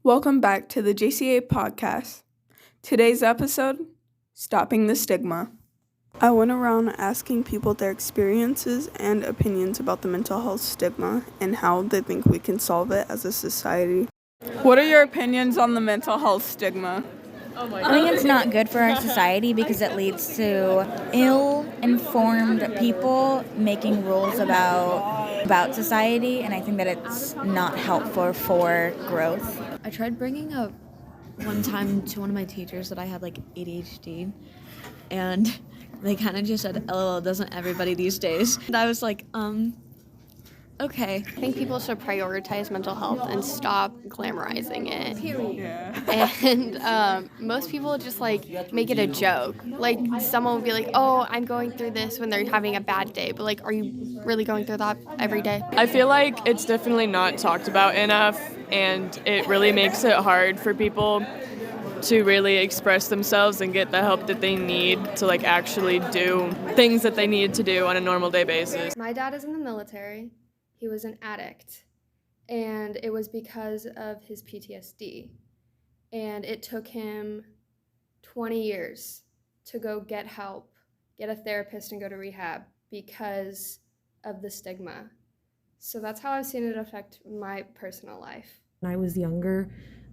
Welcome back to the J.C.A. podcast. Today's episode, Stopping the Stigma. I went around asking people their experiences and opinions about the mental health stigma and how they think we can solve it as a society. What are your opinions on the mental health stigma? I think it's not good for our society because it leads to ill-informed people making rules about society, and I think that it's not helpful for growth. I tried bringing up one time to one of my teachers that I had like ADHD, and they kind of just said, "LOL, doesn't everybody these days?" And I was like, okay. I think people should prioritize mental health and stop glamorizing it. Yeah. And most people just like make it a joke. Like someone will be like, "Oh, I'm going through this," when they're having a bad day. But like, are you really going through that every day? I feel like it's definitely not talked about enough, and it really makes it hard for people to really express themselves and get the help that they need to like actually do things that they need to do on a normal day basis. My dad is in the military. He was an addict, and it was because of his PTSD. And it took him 20 years to go get help, get a therapist, and go to rehab because of the stigma. So that's how I've seen it affect my personal life. When I was younger,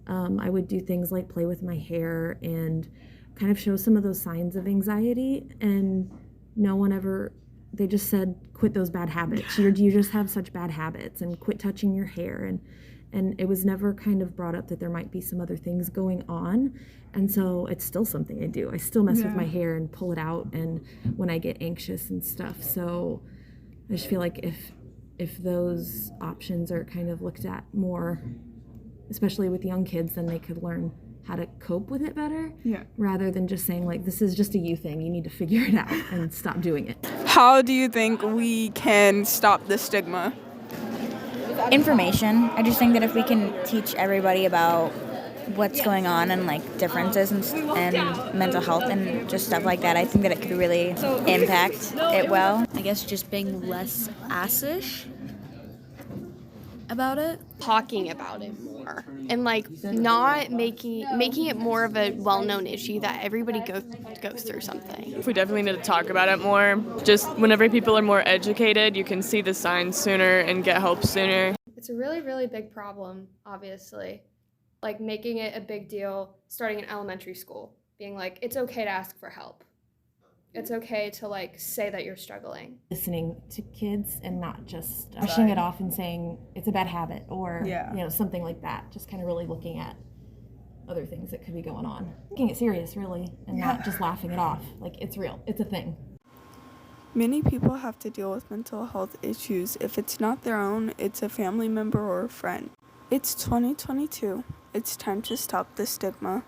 I would do things like play with my hair and kind of show some of those signs of anxiety, and no one ever, they just said, quit those bad habits. You just have such bad habits, and quit touching your hair. And it was never kind of brought up that there might be some other things going on. And so it's still something I do. I still mess with my hair and pull it out and when I get anxious and stuff. So I just feel like if those options are kind of looked at more, especially with young kids, then they could learn how to cope with it better, rather than just saying like, this is just a you thing, you need to figure it out and stop doing it. How do you think we can stop the stigma? Information. I just think that if we can teach everybody about what's going on and like differences and mental health and just stuff like that, I think that it could really impact it well. I guess just being less assish about it. Talking about it more and like not making it more of a well-known issue that everybody goes through something. We definitely need to talk about it more. Just whenever people are more educated, you can see the signs sooner and get help sooner. It's a really, really big problem, obviously. Like making it a big deal starting in elementary school, being like, it's okay to ask for help. It's okay to like say that you're struggling. Listening to kids and not just brushing it off and saying it's a bad habit or something like that. Just kind of really looking at other things that could be going on. Taking it serious, really, and not just laughing it off. Like, it's real. It's a thing. Many people have to deal with mental health issues. If it's not their own, it's a family member or a friend. It's 2022. It's time to stop the stigma.